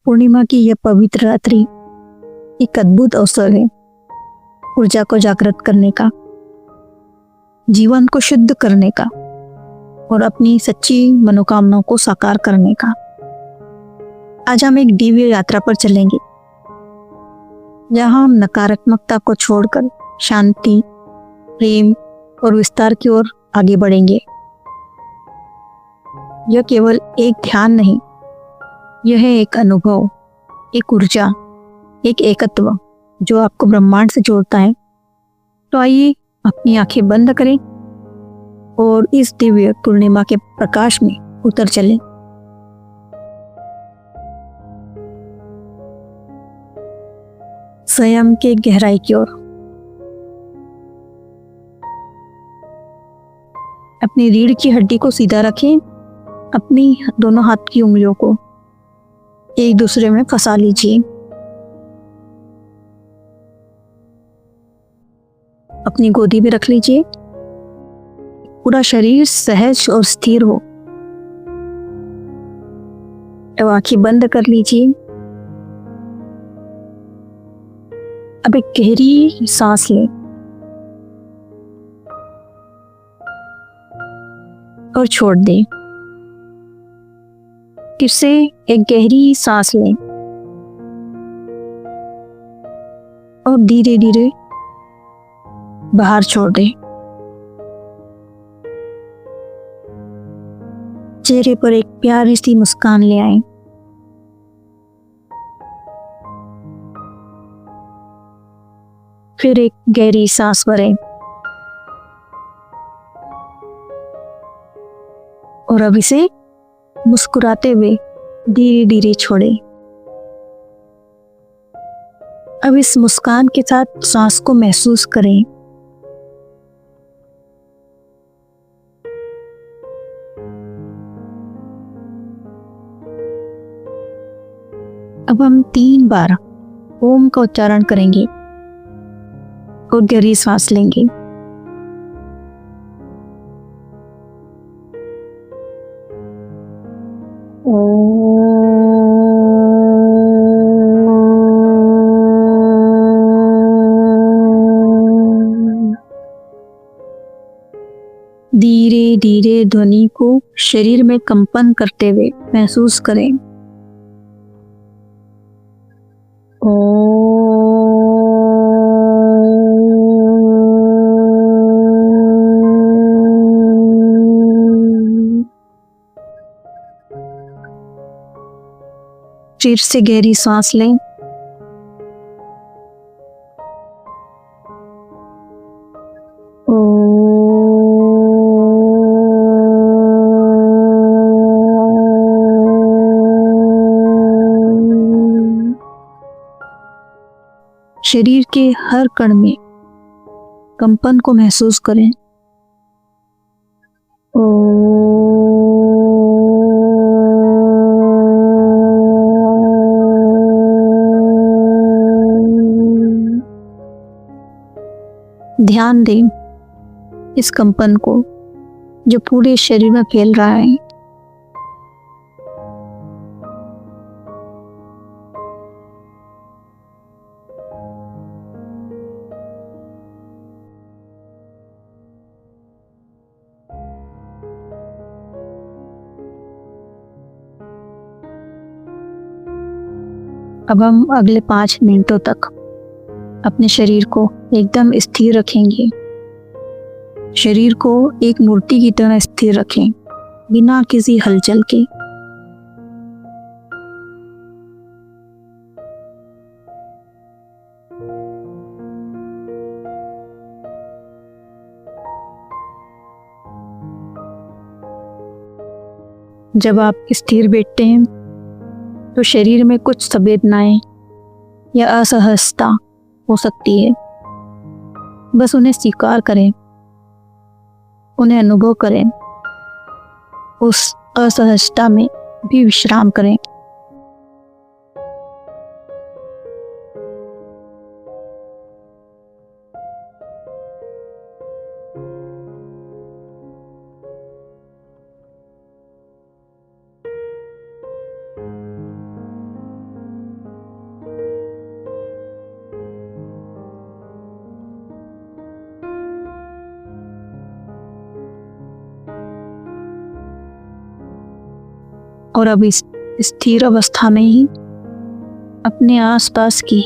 पूर्णिमा की यह पवित्र रात्रि एक अद्भुत अवसर है ऊर्जा को जागृत करने का, जीवन को शुद्ध करने का और अपनी सच्ची मनोकामनाओं को साकार करने का। आज हम एक दिव्य यात्रा पर चलेंगे जहां हम नकारात्मकता को छोड़कर शांति, प्रेम और विस्तार की ओर आगे बढ़ेंगे। यह केवल एक ध्यान नहीं, यह है एक अनुभव, एक ऊर्जा, एक एकत्व जो आपको ब्रह्मांड से जोड़ता है। तो आइए अपनी आंखें बंद करें और इस दिव्य पूर्णिमा के प्रकाश में उतर चलें। स्वयं के गहराई की ओर अपनी रीढ़ की हड्डी को सीधा रखें। अपनी दोनों हाथ की उंगलियों को एक दूसरे में फंसा लीजिए। अपनी गोदी में रख लीजिए। पूरा शरीर सहज और स्थिर हो। अब आंखें बंद कर लीजिए। अब एक गहरी सांस लें और छोड़ दें। फिर से एक गहरी सांस लें और धीरे धीरे बाहर छोड़ दें। चेहरे पर एक प्यारी सी मुस्कान ले आएं। फिर एक गहरी सांस भरें और अब इसे मुस्कुराते हुए धीरे धीरे छोड़ें। अब इस मुस्कान के साथ सांस को महसूस करें। अब हम 3 बार ओम का उच्चारण करेंगे और गहरी सांस लेंगे। धीरे धीरे ध्वनि को शरीर में कंपन करते हुए महसूस करें। फिर से गहरी सांस लें शरीर के हर कण में कंपन को महसूस करें। ध्यान दें इस कंपन को जो पूरे शरीर में फैल रहा है। अब हम अगले 5 मिनटों तक अपने शरीर को एकदम स्थिर रखेंगे। शरीर को एक मूर्ति की तरह स्थिर रखें, बिना किसी हलचल के। जब आप स्थिर बैठते हैं तो शरीर में कुछ संवेदनाएं या असहजता हो सकती है। बस उन्हें स्वीकार करें, उन्हें अनुभव करें, उस असहजता में भी विश्राम करें। और अब इस स्थिर अवस्था में ही अपने आसपास की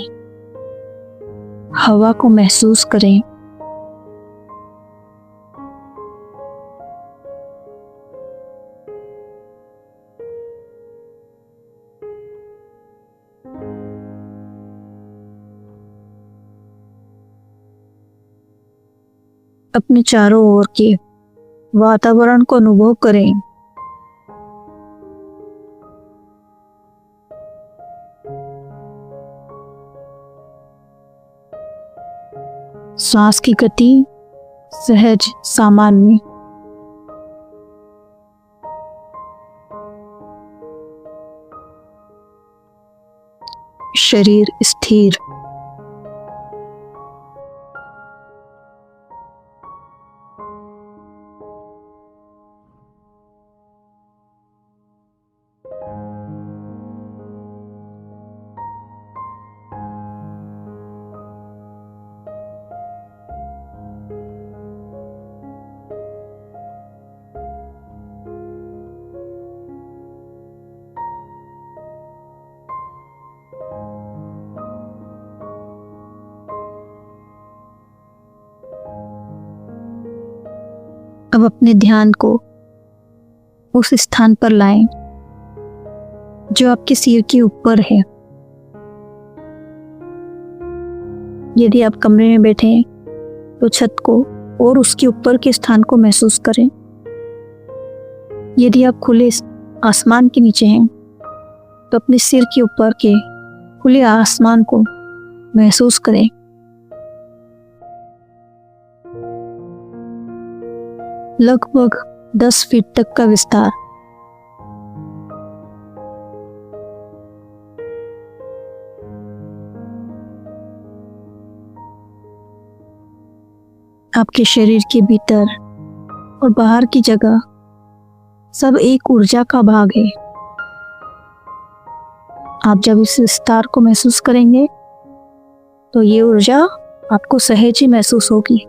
हवा को महसूस करें। अपने चारों ओर के वातावरण को अनुभव करें। सांस की गति सहज सामान्य। शरीर स्थिर। अब अपने ध्यान को उस स्थान पर लाएं जो आपके सिर के ऊपर है। यदि आप कमरे में बैठे हैं तो छत को और उसके ऊपर के स्थान को महसूस करें। यदि आप खुले आसमान के नीचे हैं तो अपने सिर के ऊपर के खुले आसमान को महसूस करें। लगभग 10 फीट तक का विस्तार। आपके शरीर के भीतर और बाहर की जगह सब एक ऊर्जा का भाग है। आप जब इस विस्तार को महसूस करेंगे तो ये ऊर्जा आपको सहज ही महसूस होगी।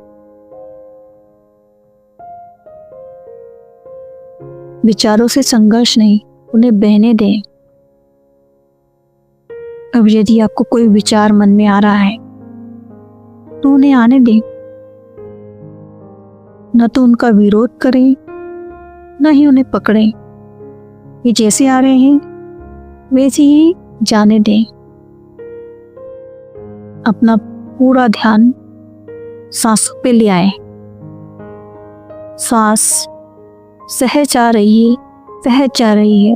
विचारों से संघर्ष नहीं, उन्हें बहने दें। अब यदि आपको कोई विचार मन में आ रहा है तो उन्हें आने दें। न तो उनका विरोध करें, न ही उन्हें पकड़ें। ये जैसे आ रहे हैं वैसे ही जाने दें। अपना पूरा ध्यान सांसों पे ले आए। सांस सहज आ रही है, सहज जा रही है,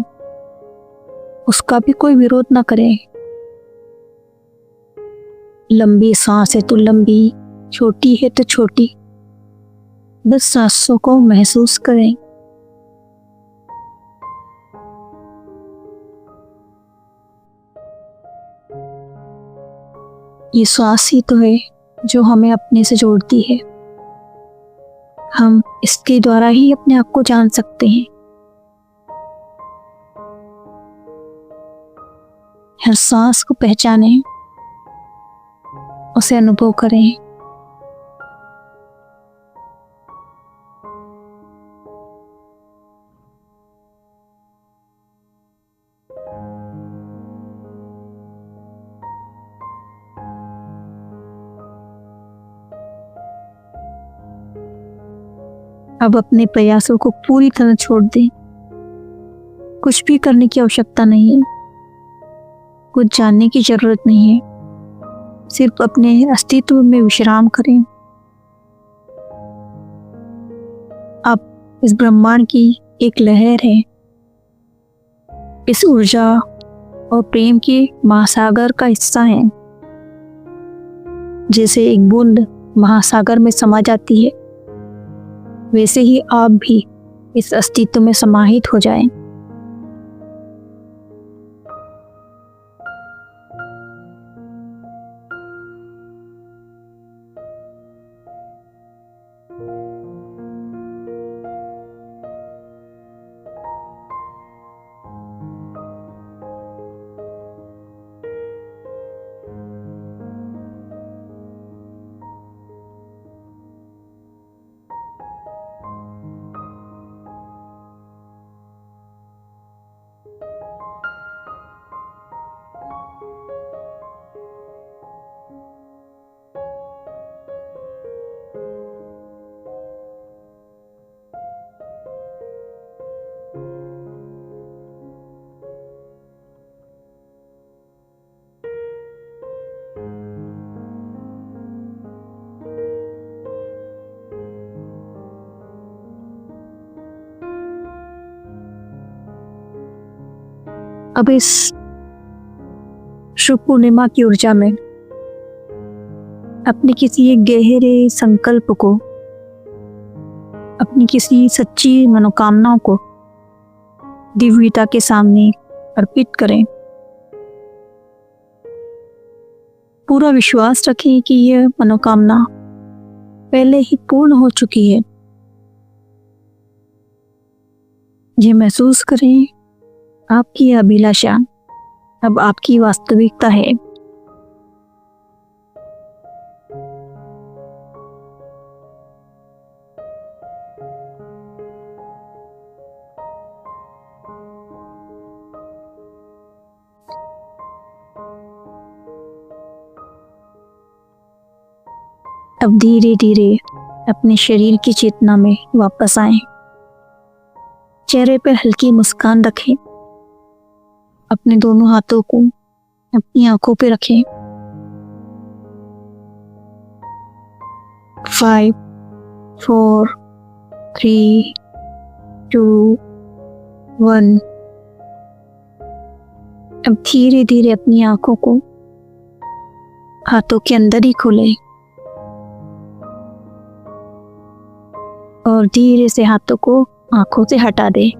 उसका भी कोई विरोध ना करें। लंबी सांस है तो लंबी, छोटी है तो छोटी, बस सांसों को महसूस करें। ये श्वास ही तो है जो हमें अपने से जोड़ती है। हम इसके द्वारा ही अपने आप को जान सकते हैं। हर सांस को पहचानें, उसे अनुभव करें। अब अपने प्रयासों को पूरी तरह छोड़ दें। कुछ भी करने की आवश्यकता नहीं है, कुछ जानने की जरूरत नहीं है। सिर्फ अपने अस्तित्व में विश्राम करें। आप इस ब्रह्मांड की एक लहर है, इस ऊर्जा और प्रेम के महासागर का हिस्सा हैं। जैसे एक बूंद महासागर में समा जाती है, वैसे ही आप भी इस अस्तित्व में समाहित हो जाएं। अब इस शुभ पूर्णिमा की ऊर्जा में अपने किसी एक गहरे संकल्प को, अपनी किसी सच्ची मनोकामनाओं को दिव्यता के सामने अर्पित करें। पूरा विश्वास रखें कि यह मनोकामना पहले ही पूर्ण हो चुकी है। ये महसूस करें आपकी अभिलाषा अब आपकी वास्तविकता है। अब धीरे धीरे अपने शरीर की चेतना में वापस आएं। चेहरे पर हल्की मुस्कान रखें। अपने दोनों हाथों को अपनी आंखों पे रखें। 5, 4, 3, 2, 1। अब धीरे धीरे अपनी आंखों को हाथों के अंदर ही खोलें और धीरे से हाथों को आंखों से हटा दें।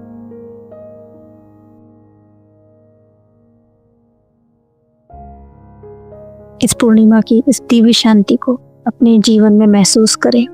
इस पूर्णिमा की इस दिव्य शांति को अपने जीवन में महसूस करें।